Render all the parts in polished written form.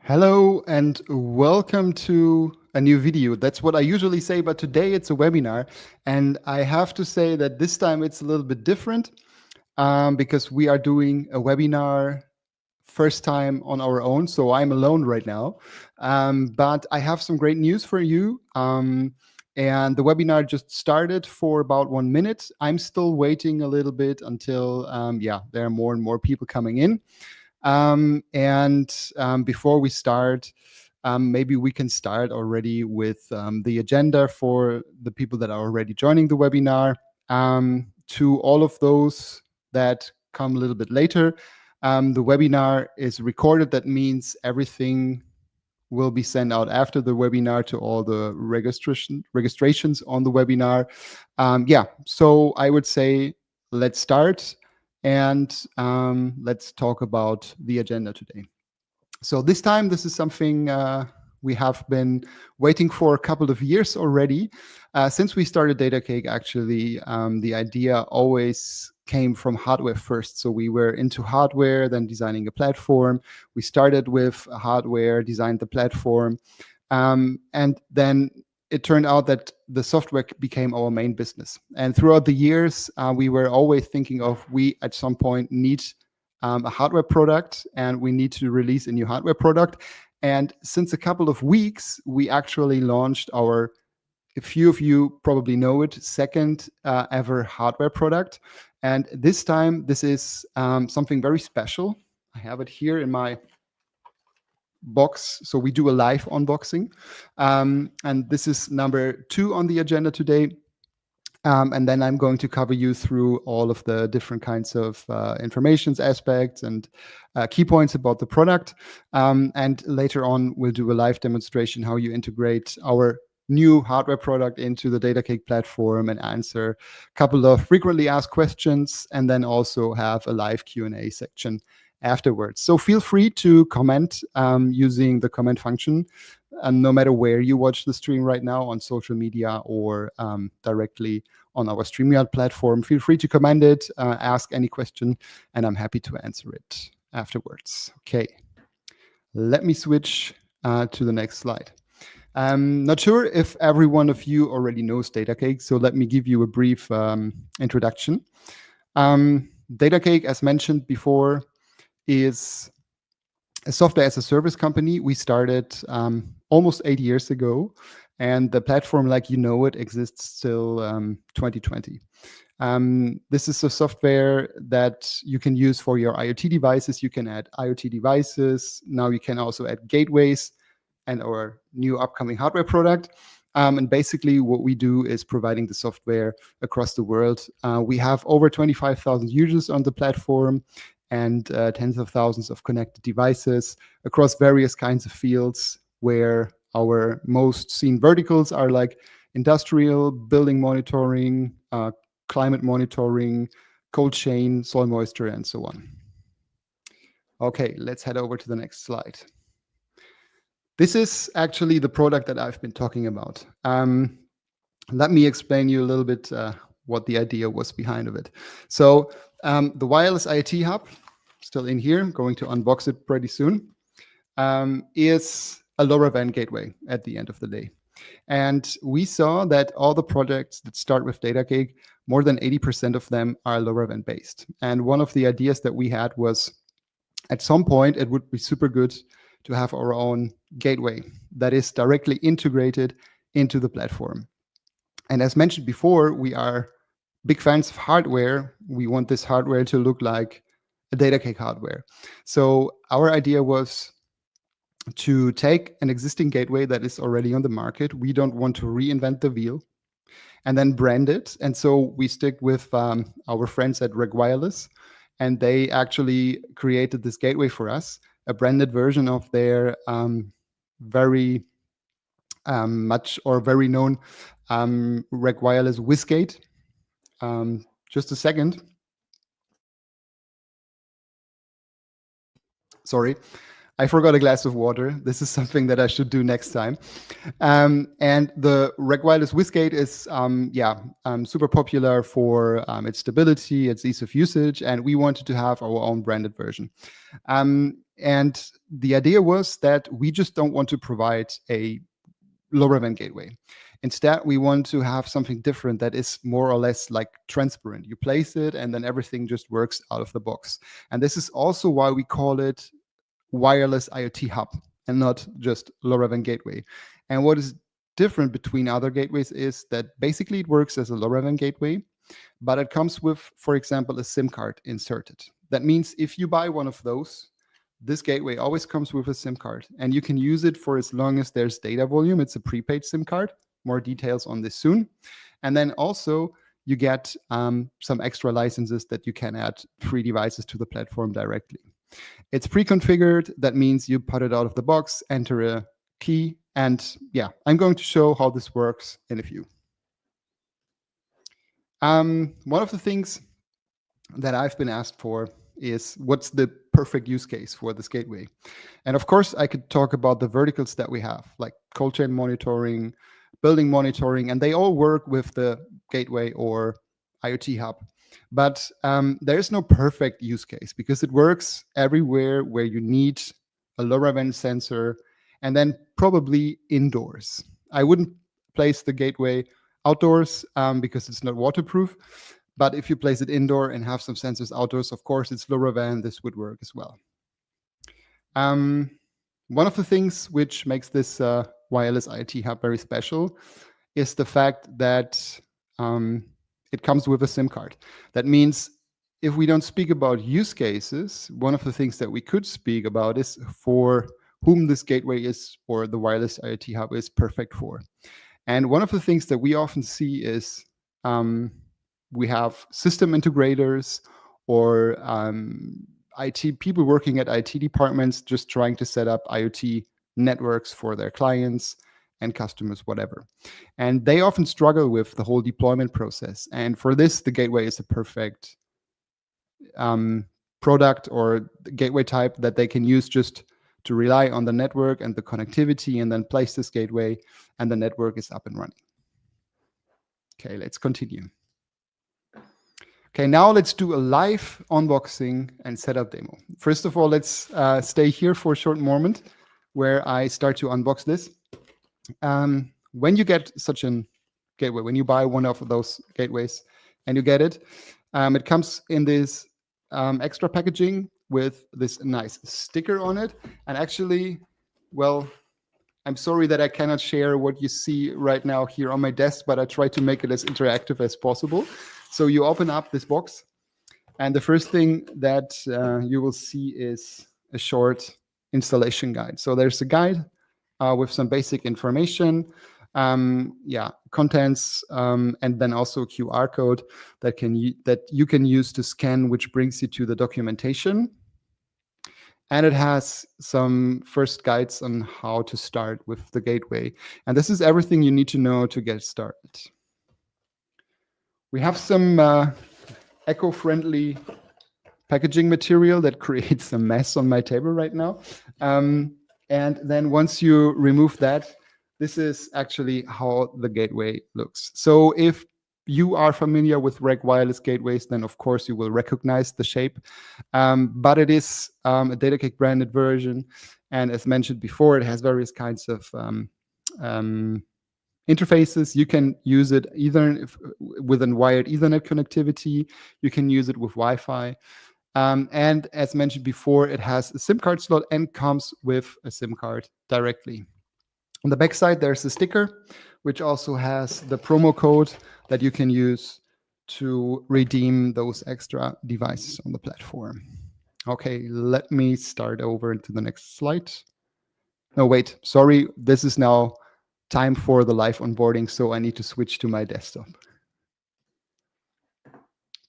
Hello and welcome to a new video. That's what I usually say, but today it's a webinar. And I have to say that this time it's a little bit different because we are doing a webinar first time on our own. So I'm alone right now. But I have some great news for you. And the webinar just started for about 1 minute. I'm still waiting a little bit until, there are more and more people coming in. Before we start, maybe we can start already with the agenda for the people that are already joining the webinar. To all of those that come a little bit later, the webinar is recorded. That means everything will be sent out after the webinar to all the registrations on the webinar. So I would say let's start. And let's talk about the agenda today. So this time, this is something we have been waiting for a couple of years already. Since we started Datacake, actually, the idea always came from hardware first. So we were into hardware, then designing a platform. We started with hardware, designed the platform, and then it turned out that the software became our main business. And throughout the years, we were always thinking of we at some point need a hardware product and we need to release a new hardware product. And since a couple of weeks, we actually launched our, a few of you probably know it, second ever hardware product. And this time, this is something very special. I have it here in my box, so we do a live unboxing, and this is number 2 on the agenda today, and then I'm going to cover you through all of the different kinds of informations aspects and key points about the product, and later on we'll do a live demonstration how you integrate our new hardware product into the Datacake platform and answer a couple of frequently asked questions, and then also have a live Q&A section afterwards. So feel free to comment using the comment function, no matter where you watch the stream right now, on social media or directly on our StreamYard platform. Feel free to comment it, ask any question, and I'm happy to answer it afterwards. Okay, let me switch to the next slide. I'm not sure if every one of you already knows Datacake, so let me give you a brief introduction. Datacake, as mentioned before, is a software as a service company. We started almost 8 years ago, and the platform, like you know it, exists till 2020. This is a software that you can use for your IoT devices. You can add IoT devices. Now you can also add gateways and our new upcoming hardware product. And basically what we do is providing the software across the world. We have over 25,000 users on the platform, and tens of thousands of connected devices across various kinds of fields, where our most seen verticals are like industrial, building monitoring, climate monitoring, cold chain, soil moisture, and so on. Okay, let's head over to the next slide. This is actually the product that I've been talking about. Let me explain you a little bit what the idea was behind of it. So the Wireless IoT Hub, still in here, I'm going to unbox it pretty soon, is a LoRaWAN gateway at the end of the day. And we saw that all the projects that start with Datacake, more than 80% of them are LoRaWAN based. And one of the ideas that we had was, at some point, it would be super good to have our own gateway that is directly integrated into the platform. And as mentioned before, we are big fans of hardware. We want this hardware to look like a Datacake hardware. So our idea was to take an existing gateway that is already on the market. We don't want to reinvent the wheel, and then brand it. And so we stick with our friends at Datacake Wireless, and they actually created this gateway for us, a branded version of their very known Datacake Wireless WizGate. Just a second. Sorry, I forgot a glass of water. This is something that I should do next time. And the Datacake Wireless WizGate is super popular for its stability, its ease of usage, and we wanted to have our own branded version. And the idea was that we just don't want to provide a LoRaWAN gateway. Instead, we want to have something different that is more or less like transparent. You place it and then everything just works out of the box. And this is also why we call it Wireless IoT Hub and not just LoRaWAN gateway. And what is different between other gateways is that basically it works as a LoRaWAN gateway, but it comes with, for example, a SIM card inserted. That means if you buy one of those, this gateway always comes with a SIM card, and you can use it for as long as there's data volume. It's a prepaid SIM card. More details on this soon. And then also you get some extra licenses that you can add free devices to the platform directly. It's pre-configured. That means you put it out of the box, enter a key, and yeah, I'm going to show how this works in a few. One of the things that I've been asked for is what's the perfect use case for this gateway? And of course, I could talk about the verticals that we have, like cold chain monitoring, building monitoring, and they all work with the gateway or IoT hub. But there is no perfect use case because it works everywhere where you need a LoRaWAN sensor, and then probably indoors. I wouldn't place the gateway outdoors because it's not waterproof. But if you place it indoor and have some sensors outdoors, of course, it's LoRaWAN, this would work as well. One of the things which makes this wireless IoT hub very special is the fact that it comes with a SIM card. That means if we don't speak about use cases, one of the things that we could speak about is for whom this gateway is or the wireless IoT hub is perfect for. And one of the things that we often see is we have system integrators or IT people working at IT departments just trying to set up IoT networks for their clients and customers, whatever. And they often struggle with the whole deployment process. And for this, the gateway is a perfect product or gateway type that they can use just to rely on the network and the connectivity and then place this gateway and the network is up and running. Okay, let's continue. Okay, now let's do a live unboxing and setup demo. First of all, let's stay here for a short moment where I start to unbox this. When you get such a gateway, when you buy one of those gateways and you get it, it comes in this extra packaging with this nice sticker on it. And actually, well, I'm sorry that I cannot share what you see right now here on my desk, but I try to make it as interactive as possible. So you open up this box, and the first thing that you will see is a short installation guide. So there's a guide with some basic information, contents, and then also a QR code that you can use to scan, which brings you to the documentation. And it has some first guides on how to start with the gateway. And this is everything you need to know to get started. We have some eco-friendly packaging material that creates a mess on my table right now. And then once you remove that, this is actually how the gateway looks. So if you are familiar with reg wireless gateways, then of course you will recognize the shape. But it is a Datacake branded version. And as mentioned before, it has various kinds of interfaces. You can use it either with a wired Ethernet connectivity. You can use it with Wi-Fi. And as mentioned before, it has a SIM card slot and comes with a SIM card directly. On the back side, there's a sticker, which also has the promo code that you can use to redeem those extra devices on the platform. Okay, let me start over into the next slide. No, wait, sorry. This is now time for the live onboarding, so I need to switch to my desktop.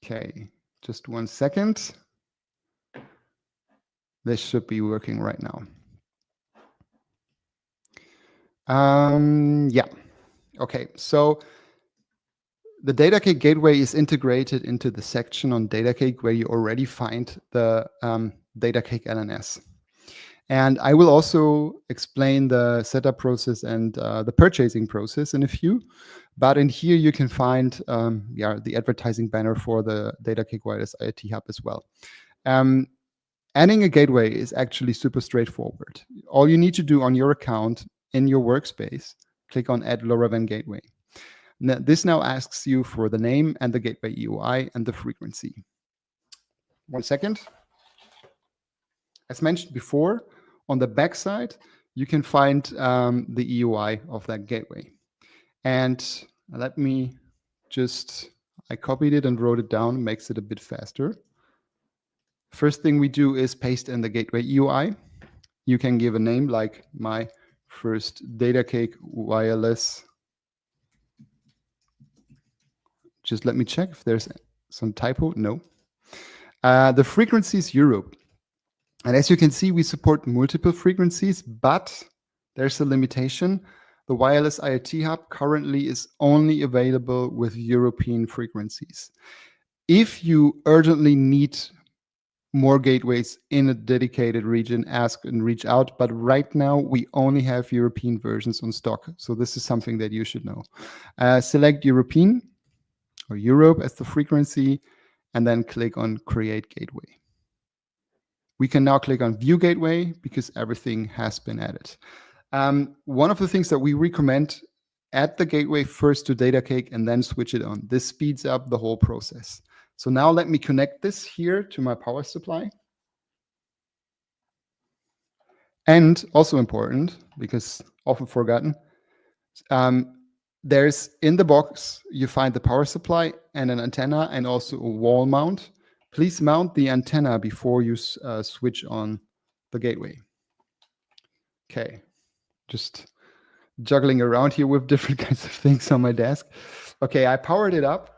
Okay, just 1 second. This should be working right now. Yeah. Okay, so the Datacake gateway is integrated into the section on Datacake where you already find the Datacake LNS. And I will also explain the setup process and the purchasing process in a few. But in here you can find the advertising banner for the Datacake Wireless IoT Hub as well. And Adding a gateway is actually super straightforward. All you need to do on your account in your workspace, click on Add LoRaWAN Gateway. This now asks you for the name and the gateway EUI and the frequency. 1 second. As mentioned before, on the backside, you can find the EUI of that gateway. And let me just, I copied it and wrote it down, makes it a bit faster. First thing we do is paste in the gateway EUI. You can give a name like my first Datacake Wireless. Just let me check if there's some typo. No. The frequency is Europe. And as you can see, we support multiple frequencies, but there's a limitation. The Wireless IoT Hub currently is only available with European frequencies. If you urgently need more gateways in a dedicated region, ask and reach out. But right now, we only have European versions on stock. So this is something that you should know. Select European or Europe as the frequency, and then click on Create Gateway. We can now click on View Gateway because everything has been added. One of the things that we recommend, add the gateway first to Datacake and then switch it on. This speeds up the whole process. So now let me connect this here to my power supply. And also important, because often forgotten, there's in the box, you find the power supply and an antenna and also a wall mount. Please mount the antenna before you switch on the gateway. Okay, just juggling around here with different kinds of things on my desk. Okay, I powered it up.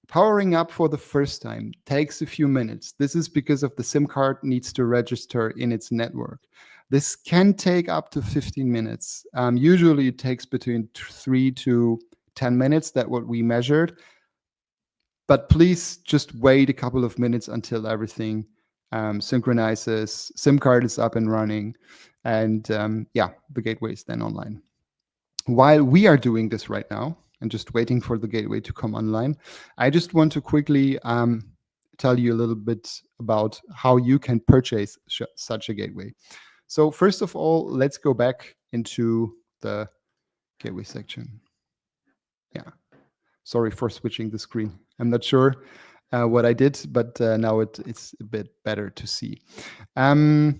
Powering up for the first time takes a few minutes. This is because of the SIM card needs to register in its network. This can take up to 15 minutes. Usually it takes between 3 to 10 minutes. That's what we measured. But please just wait a couple of minutes until everything synchronizes, SIM card is up and running, and yeah, the gateway is then online. While we are doing this right now, and just waiting for the gateway to come online, I just want to quickly tell you a little bit about how you can purchase such a gateway. So first of all, let's go back into the gateway section. Yeah, sorry for switching the screen. I'm not sure what I did, but now it's a bit better to see. When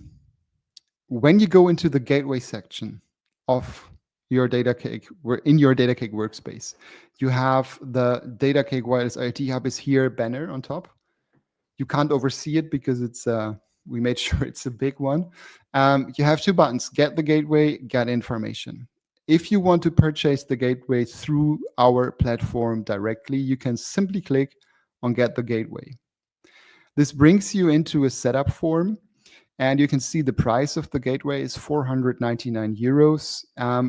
you go into the gateway section of your Datacake, in your Datacake workspace, you have the Datacake Wireless IoT Hub is here banner on top. You can't oversee it because it's we made sure it's a big one. You have two buttons: get the gateway, get information. If you want to purchase the gateway through our platform directly, you can simply click on get the gateway. This brings you into a setup form. And you can see the price of the gateway is 499 euros.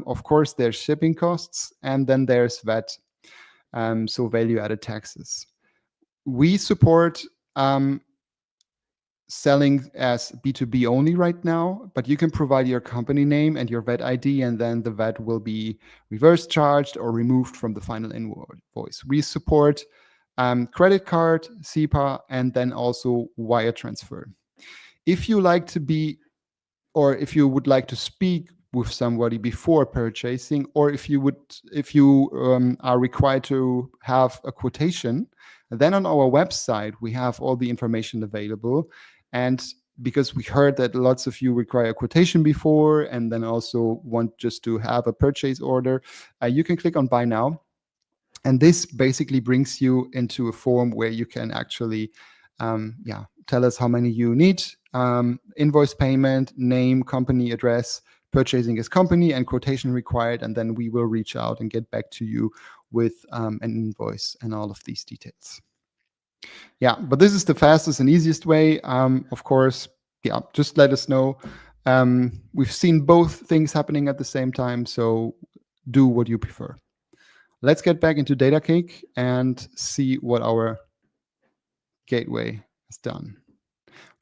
Of course, there's shipping costs, and then there's VAT, so value-added taxes. We support selling as B2B only right now, but you can provide your company name and your VAT ID, and then the VAT will be reverse charged or removed from the final invoice. We support credit card, SEPA, and then also wire transfer. If you like to be, or if you would like to speak with somebody before purchasing, or if you are required to have a quotation, then on our website we have all the information available. And because we heard that lots of you require a quotation before, and then also want just to have a purchase order, you can click on Buy Now, and this basically brings you into a form where you can actually, tell us how many you need. Invoice payment, name, company address, purchasing as company, and quotation required, and then we will reach out and get back to you with an invoice and all of these details. Yeah, but this is the fastest and easiest way. Of course, yeah, just let us know. We've seen both things happening at the same time, so do what you prefer. Let's get back into Datacake and see what our gateway has done.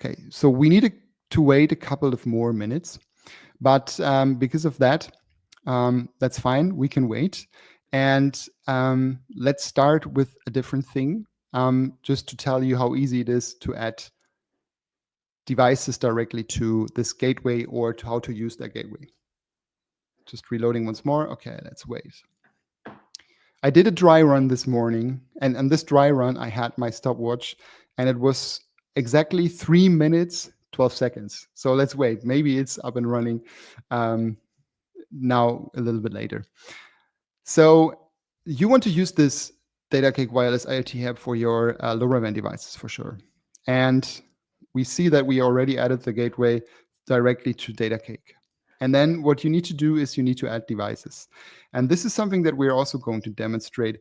Okay, so we need to wait a couple of more minutes, but because of that, that's fine. We can wait. And let's start with a different thing, just to tell you how easy it is to add devices directly to this gateway or to how to use that gateway. Just reloading once more. Okay, let's wait. I did a dry run this morning, and on this dry run, I had my stopwatch, and it was exactly 3 minutes, 12 seconds. So let's wait. Maybe it's up and running now a little bit later. So you want to use this Datacake Wireless IoT Hub for your LoRaWAN devices for sure. And we see that we already added the gateway directly to Datacake. And then what you need to do is you need to add devices. And this is something that we're also going to demonstrate.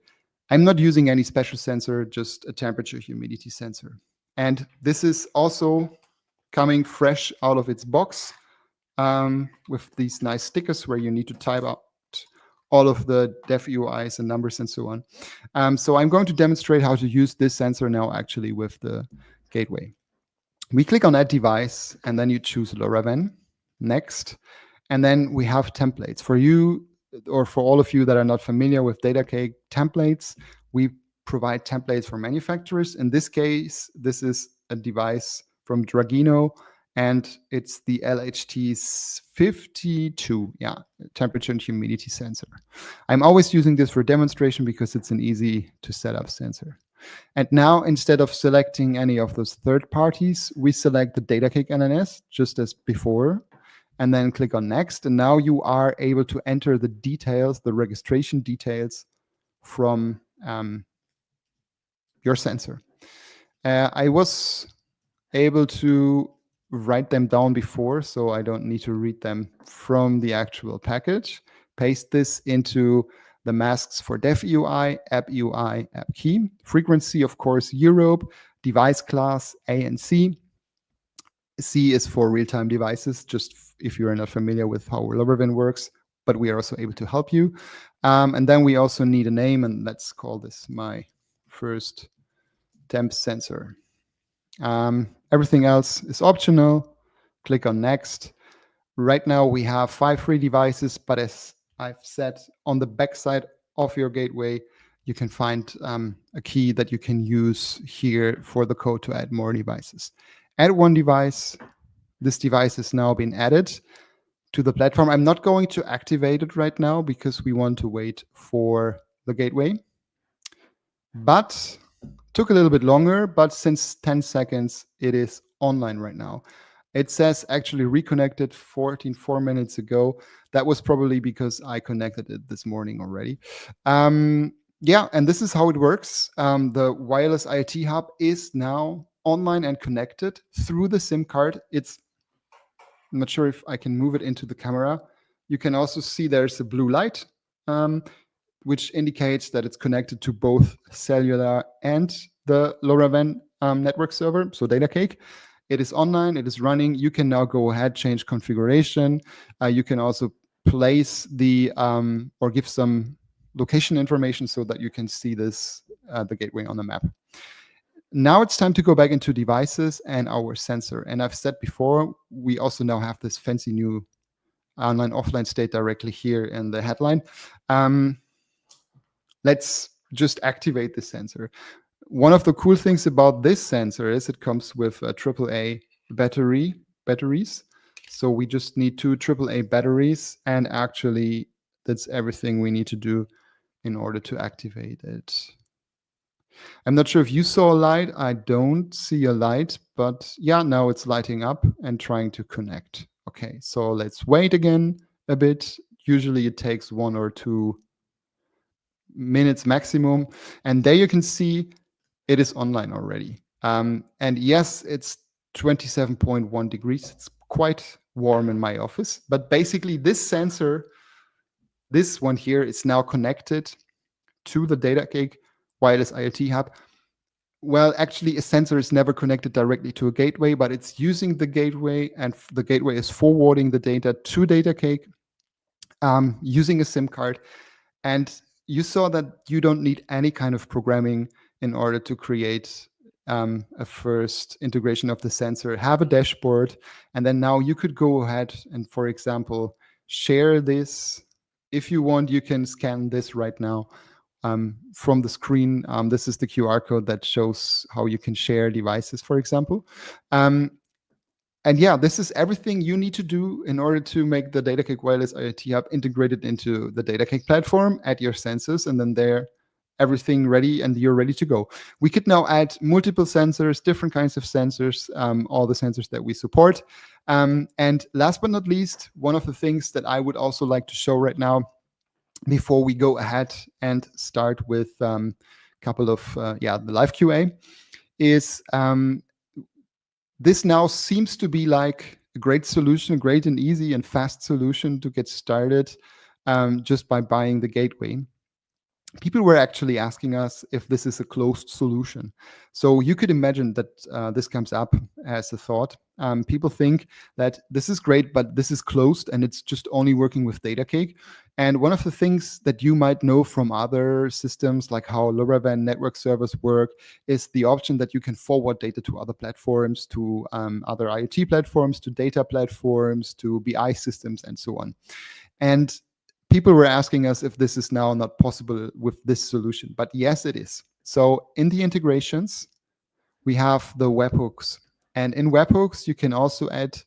I'm not using any special sensor, just a temperature humidity sensor. And this is also coming fresh out of its box with these nice stickers where you need to type out all of the dev UIs and numbers and so on. So I'm going to demonstrate how to use this sensor now actually with the gateway. We click on Add Device, and then you choose LoRaWAN, Next, and then we have templates. For you, or for all of you that are not familiar with Datacake templates, we provide templates for manufacturers. In this case, this is a device from Dragino, and it's the LHT52, temperature and humidity sensor. I'm always using this for demonstration because it's an easy to set up sensor. And now, instead of selecting any of those third parties, we select the Datacake NNS, just as before, and then click on Next. And now you are able to enter the details, the registration details from your sensor. I was able to write them down before, so I don't need to read them from the actual package. Paste this into the masks for dev UI, app UI, app key. Frequency, of course, Europe. Device class, A and C. C is for real-time devices, just if you're not familiar with how LoRaWAN works, but we are also able to help you. And then we also need a name, and let's call this my first temp sensor. Everything else is optional. Click on Next. Right now we have 5 free devices, but as I've said, on the backside of your gateway, you can find a key that you can use here for the code to add more devices. Add one device. This device is now been added to the platform. I'm not going to activate it right now because we want to wait for the gateway. But took a little bit longer, but since 10 seconds, it is online right now. It says actually reconnected 4 minutes ago. That was probably because I connected it this morning already. And this is how it works. The Wireless IoT Hub is now online and connected through the SIM card. I'm not sure if I can move it into the camera. You can also see there's a blue light, which indicates that it's connected to both cellular and the LoRaWAN network server, so Datacake. It is online, it is running. You can now go ahead, change configuration. You can also place the, or give some location information so that you can see this, the gateway on the map. Now it's time to go back into devices and our sensor. And I've said before, we also now have this fancy new online offline state directly here in the headline. Let's just activate the sensor. One of the cool things about this sensor is it comes with a AAA batteries. So we just need 2 AAA batteries, and actually that's everything we need to do in order to activate it. I'm not sure if you saw a light. I don't see a light, but yeah, now it's lighting up and trying to connect. Okay, so let's wait again a bit. Usually it takes 1 or 2 minutes maximum. And there you can see it is online already. And yes, it's 27.1 degrees. It's quite warm in my office. But basically this sensor, this one here, is now connected to the Datacake Wireless IoT Hub. Well, actually, a sensor is never connected directly to a gateway, but it's using the gateway, and the gateway is forwarding the data to Datacake using a SIM card. And you saw that you don't need any kind of programming in order to create a first integration of the sensor, have a dashboard, and then now you could go ahead and, for example, share this. If you want, you can scan this right now from the screen. This is the QR code that shows how you can share devices, for example. And yeah, this is everything you need to do in order to make the Datacake Wireless IoT Hub integrated into the Datacake platform, add your sensors, and then there, everything ready, and you're ready to go. We could now add multiple sensors, different kinds of sensors, all the sensors that we support. And last but not least, one of the things that I would also like to show right now, before we go ahead and start with a couple of, the live QA, is this now seems to be like a great solution, a great and easy and fast solution to get started just by buying the gateway. People were actually asking us if this is a closed solution. So you could imagine that this comes up as a thought. People think that this is great, but this is closed and it's just only working with Datacake. And one of the things that you might know from other systems, like how LoRaWAN network servers work, is the option that you can forward data to other platforms, to other IoT platforms, to data platforms, to BI systems, and so on. And people were asking us if this is now not possible with this solution, but yes, it is. So in the integrations, we have the webhooks. And in webhooks, you can also add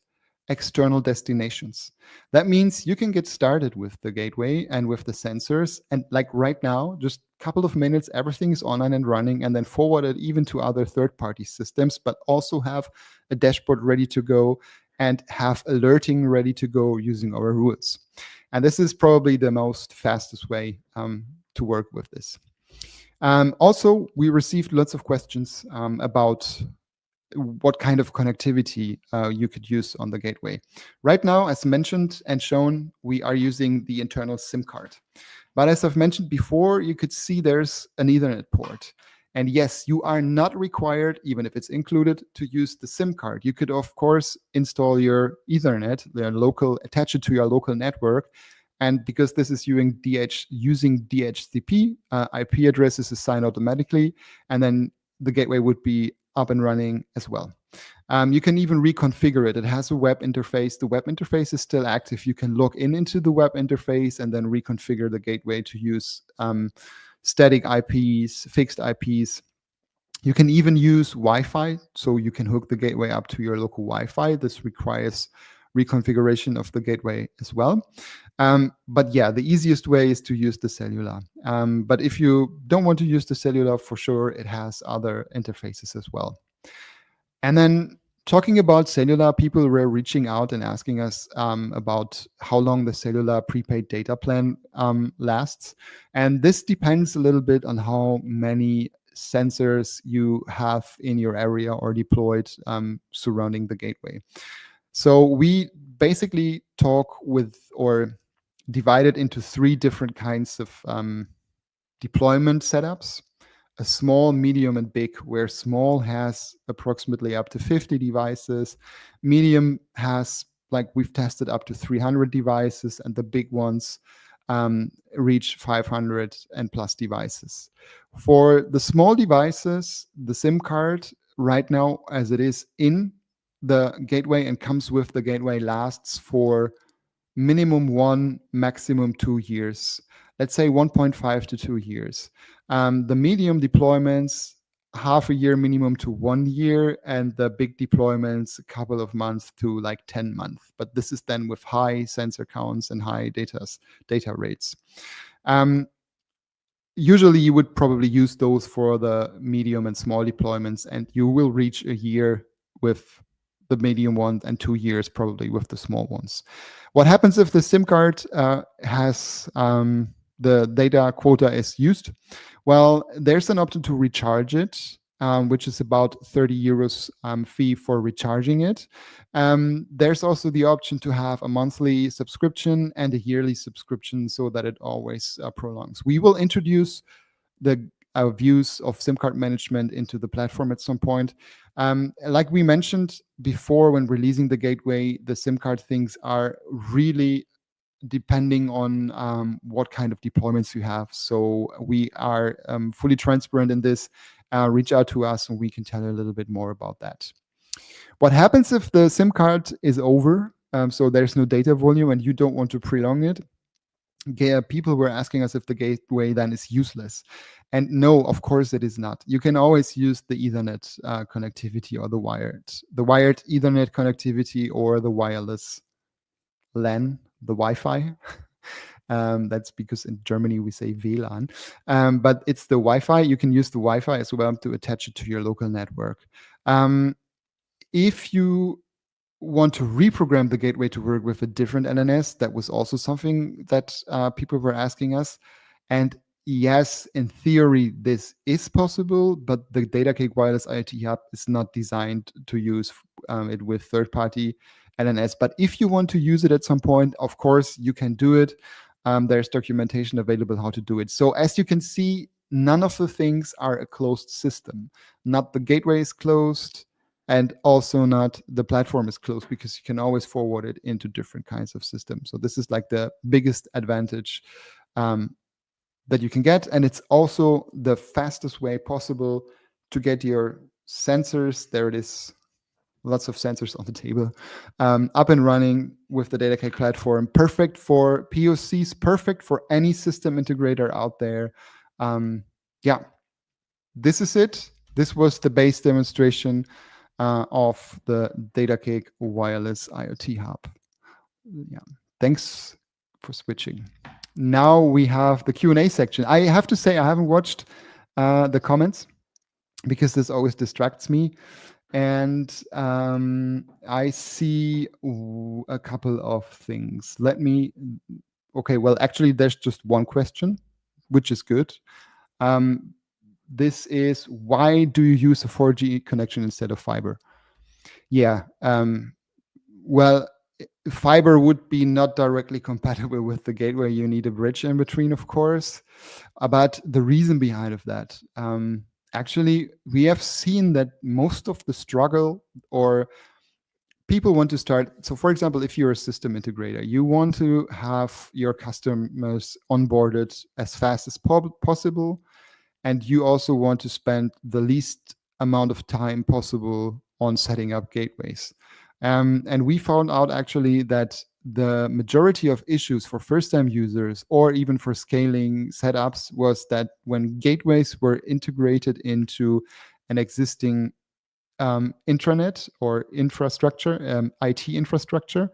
external destinations. That means you can get started with the gateway and with the sensors. And like right now, just a couple of minutes, everything is online and running, and then forward it even to other third-party systems, but also have a dashboard ready to go and have alerting ready to go using our rules. And this is probably the most fastest way to work with this. Also, we received lots of questions about what kind of connectivity you could use on the gateway. Right now, as mentioned and shown, we are using the internal SIM card. But as I've mentioned before, you could see there's an Ethernet port. And yes, you are not required, even if it's included, to use the SIM card. You could, of course, install your Ethernet, attach it to your local network. And because this is using DHCP, IP address is assigned automatically, and then the gateway would be up and running as well. You can even reconfigure it. It has a web interface. The web interface is still active. You can log into the web interface and then reconfigure the gateway to use static IPs, fixed IPs. You can even use Wi-Fi, so you can hook the gateway up to your local Wi-Fi. This requires reconfiguration of the gateway as well. But yeah, the easiest way is to use the cellular. But if you don't want to use the cellular, for sure, it has other interfaces as well. And then talking about cellular, people were reaching out and asking us about how long the cellular prepaid data plan lasts. And this depends a little bit on how many sensors you have in your area or deployed surrounding the gateway. So we basically talk with or divide it into 3 different kinds of deployment setups: a small, medium, and big, where small has approximately up to 50 devices, medium has, like we've tested, up to 300 devices, and the big ones reach 500 and plus devices. For the small devices, the SIM card right now, as it is in the gateway and comes with the gateway, lasts for minimum 1, maximum 2 years. Let's say 1.5 to 2 years. The medium deployments, half a year minimum to 1 year, and the big deployments, a couple of months to like 10 months. But this is then with high sensor counts and high data rates. Usually you would probably use those for the medium and small deployments, and you will reach a year with the medium ones and 2 years probably with the small ones. What happens if the SIM card has the data quota is used? Well, there's an option to recharge it, which is about 30 euros fee for recharging it. There's also the option to have a monthly subscription and a yearly subscription so that it always prolongs. We will introduce the views of SIM card management into the platform at some point. Like we mentioned before, when releasing the gateway, the SIM card things are really depending on what kind of deployments you have. So we are fully transparent in this. Reach out to us and we can tell you a little bit more about that. What happens if the SIM card is over? So there's no data volume and you don't want to prolong it. People were asking us if the gateway then is useless. And no, of course it is not. You can always use the Ethernet connectivity or the wired Ethernet connectivity or the wireless LAN, the Wi-Fi. That's because in Germany we say WLAN, but it's the Wi-Fi. You can use the Wi-Fi as well to attach it to your local network. If you want to reprogram the gateway to work with a different NNS, that was also something that people were asking us. And yes, in theory, this is possible, but the Datacake Wireless IoT Hub is not designed to use it with third-party NNS. But if you want to use it at some point, of course, you can do it. There's documentation available how to do it. So as you can see, none of the things are a closed system. Not the gateway is closed, and also not the platform is closed, because you can always forward it into different kinds of systems. So this is like the biggest advantage that you can get. And it's also the fastest way possible to get your sensors, there it is, lots of sensors on the table, up and running with the Datacake platform. Perfect for POCs, perfect for any system integrator out there. Yeah, this is it. This was the base demonstration of the Datacake Wireless IoT Hub. Yeah, thanks for switching. Now we have the Q&A section. I have to say I haven't watched the comments because this always distracts me. And I see a couple of things. Okay, well, actually, there's just one question, which is good. This is, why do you use a 4G connection instead of fiber? Yeah, well, fiber would be not directly compatible with the gateway. You need a bridge in between, of course. But the reason behind of that, actually, we have seen that most of the struggle, or people want to start. So, for example, if you're a system integrator, you want to have your customers onboarded as fast as possible, and you also want to spend the least amount of time possible on setting up gateways. And we found out actually that the majority of issues for first-time users or even for scaling setups was that when gateways were integrated into an existing intranet or infrastructure, IT infrastructure,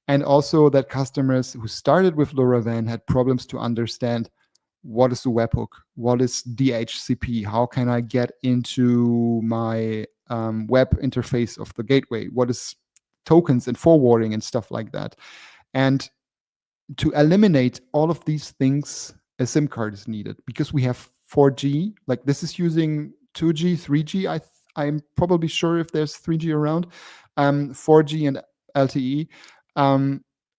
and also that customers who started with LoRaWAN had problems to understand what is the webhook, what is DHCP, how can I get into my web interface of the gateway, what is tokens and forwarding and stuff like that. And to eliminate all of these things, a SIM card is needed, because we have 4G, like this is using 2G, 3G. I'm probably sure if there's 3G around, 4G and LTE.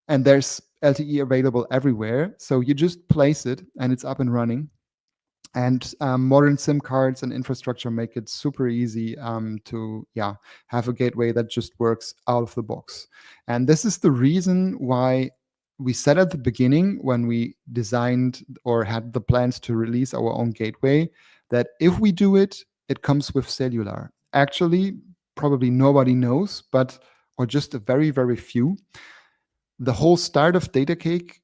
And there's LTE available everywhere. So you just place it and it's up and running. And modern SIM cards and infrastructure make it super easy to have a gateway that just works out of the box. And this is the reason why we said at the beginning, when we designed or had the plans to release our own gateway, that if we do it, it comes with cellular. Actually, probably nobody knows, or just a very, very few. The whole start of Datacake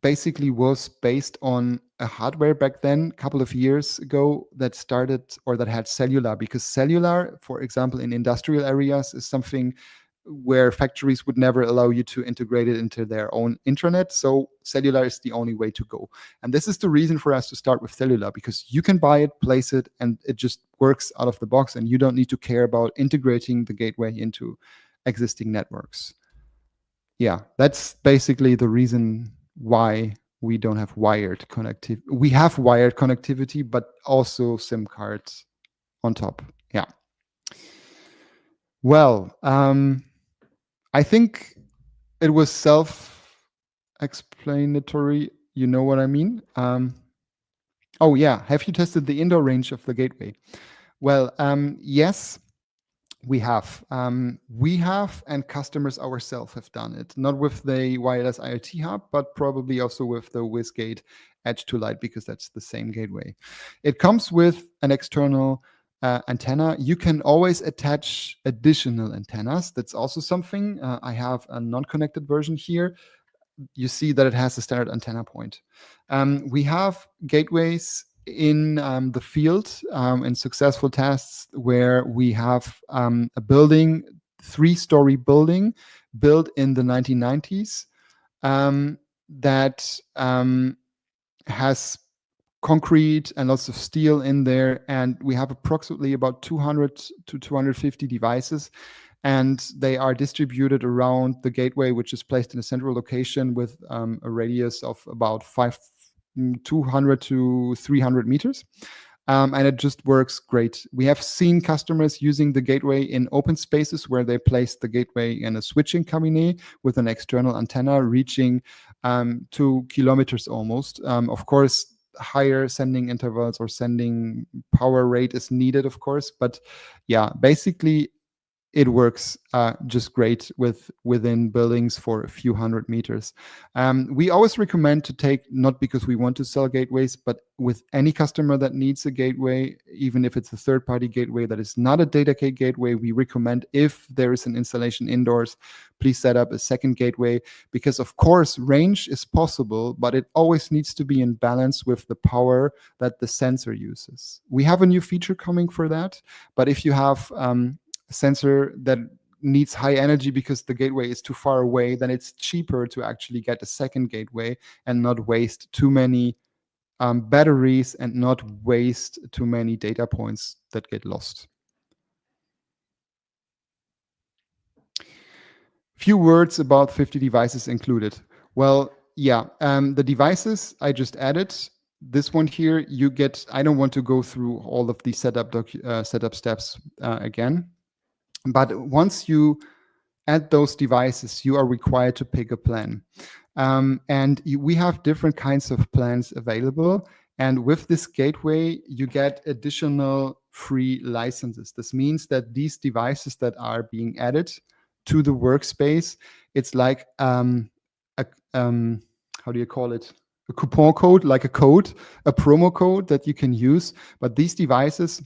basically was based on a hardware back then, a couple of years ago, that started or that had cellular, because cellular, for example, in industrial areas is something where factories would never allow you to integrate it into their own intranet. So cellular is the only way to go. And this is the reason for us to start with cellular, because you can buy it, place it, and it just works out of the box, and you don't need to care about integrating the gateway into existing networks. Yeah, that's basically the reason why we don't have wired connectivity. We have wired connectivity, but also SIM cards on top. Yeah. Well, I think it was self-explanatory. You know what I mean? Oh yeah, have you tested the indoor range of the gateway? Well, yes. We have, and customers ourselves have done it, not with the wireless IoT hub, but probably also with the WizGate Edge to Light, because that's the same gateway. It comes with an external antenna. You can always attach additional antennas. That's also something. I have a non-connected version here. You see that it has a standard antenna point. We have gateways in the field in successful tests where we have a building, 3-story building built in the 1990s that has concrete and lots of steel in there, and we have approximately about 200 to 250 devices, and they are distributed around the gateway, which is placed in a central location with a radius of about 200 to 300 meters. And it just works great. We have seen customers using the gateway in open spaces where they place the gateway in a switching cabinet with an external antenna reaching 2 kilometers almost. Of course, higher sending intervals or sending power rate is needed, of course. But yeah, basically, it works just great within buildings for a few hundred meters. We always recommend to take, not because we want to sell gateways, but with any customer that needs a gateway, even if it's a third-party gateway that is not a Datacake gateway, we recommend, if there is an installation indoors, please set up a second gateway, because of course range is possible, but it always needs to be in balance with the power that the sensor uses. We have a new feature coming for that, but if you have sensor that needs high energy because the gateway is too far away, then it's cheaper to actually get a second gateway and not waste too many batteries and not waste too many data points that get lost. Few words about 50 devices included. Well, yeah, the devices I just added. This one here, you get, I don't want to go through all of the setup steps again. But once you add those devices, you are required to pick a plan. We have different kinds of plans available. And with this gateway, you get additional free licenses. This means that these devices that are being added to the workspace, it's like how do you call it? A coupon code, like a code, a promo code that you can use. But these devices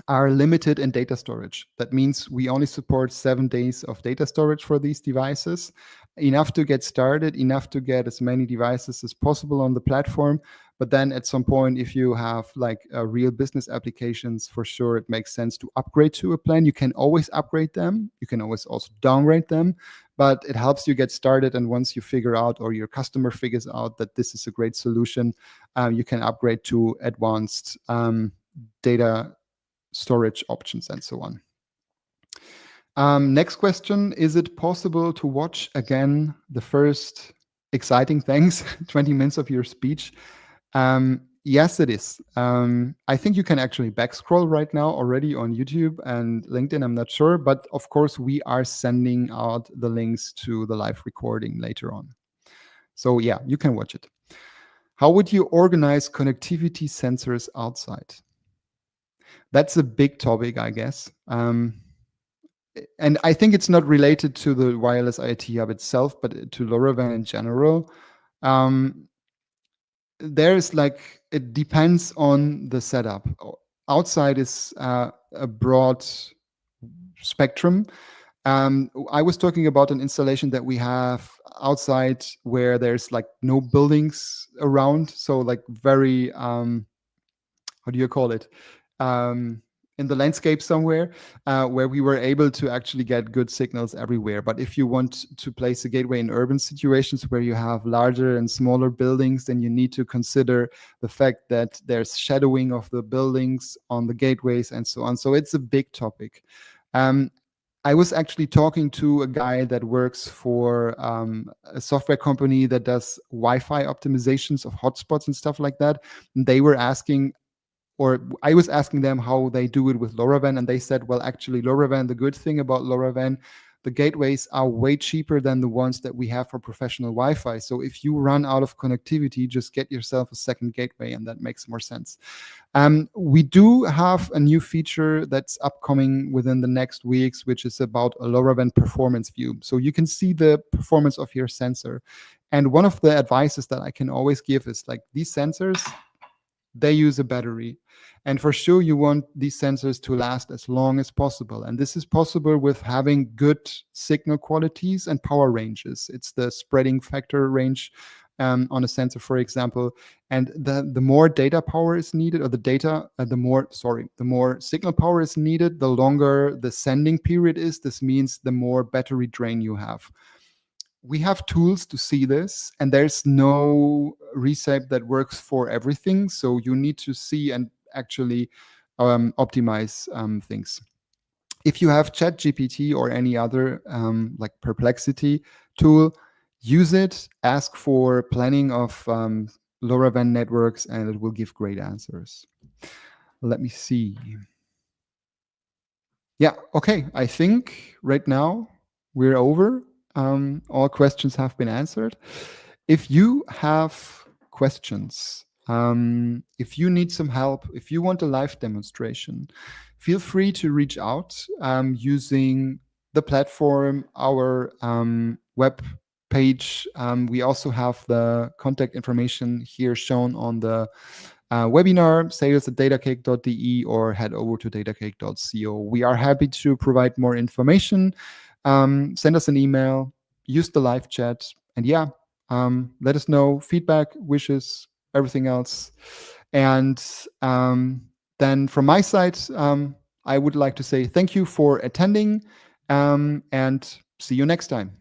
are limited in data storage. That means we only support 7 days of data storage for these devices, enough to get started, enough to get as many devices as possible on the platform. But then at some point, if you have like real business applications, for sure, it makes sense to upgrade to a plan. You can always upgrade them. You can always also downgrade them, but it helps you get started. And once you figure out, or your customer figures out that this is a great solution, you can upgrade to advanced data storage options and so on. Next question, is it possible to watch again the first exciting things, 20 minutes of your speech? Yes, it is. I think you can actually back scroll right now already on YouTube and LinkedIn, I'm not sure, but of course we are sending out the links to the live recording later on. So yeah, you can watch it. How would you organize connectivity sensors outside? That's a big topic, I guess. And I think it's not related to the wireless IoT Hub itself, but to LoRaWAN in general. There's like, it depends on the setup. Outside is a broad spectrum. I was talking about an installation that we have outside where there's like no buildings around. So like very, how do you call it? In the landscape somewhere, where we were able to actually get good signals everywhere. But if you want to place a gateway in urban situations where you have larger and smaller buildings, then you need to consider the fact that there's shadowing of the buildings on the gateways and so on. So it's a big topic. I was actually talking to a guy that works for a software company that does Wi-Fi optimizations of hotspots and stuff like that. And they were asking, or I was asking them how they do it with LoRaWAN, and they said, well, actually LoRaWAN, the good thing about LoRaWAN, the gateways are way cheaper than the ones that we have for professional Wi-Fi. So if you run out of connectivity, just get yourself a second gateway, and that makes more sense. We do have a new feature that's upcoming within the next weeks, which is about a LoRaWAN performance view. So you can see the performance of your sensor. And one of the advices that I can always give is like, these sensors, they use a battery. And for sure, you want these sensors to last as long as possible. And this is possible with having good signal qualities and power ranges. It's the spreading factor range on a sensor, for example. And the more data power is needed, or the more signal power is needed, the longer the sending period is. This means the more battery drain you have. We have tools to see this, and there's no recipe that works for everything. So you need to see and actually optimize things. If you have ChatGPT or any other like Perplexity tool, use it, ask for planning of LoRaWAN networks, and it will give great answers. Let me see. Yeah, okay. I think right now we're over. All questions have been answered. If you have questions, if you need some help, if you want a live demonstration, feel free to reach out using the platform, our web page. We also have the contact information here shown on the webinar, sales@datacake.de, or head over to datacake.co. We are happy to provide more information. Send us an email, use the live chat, and yeah, let us know feedback, wishes, everything else. And then from my side, I would like to say thank you for attending, and see you next time.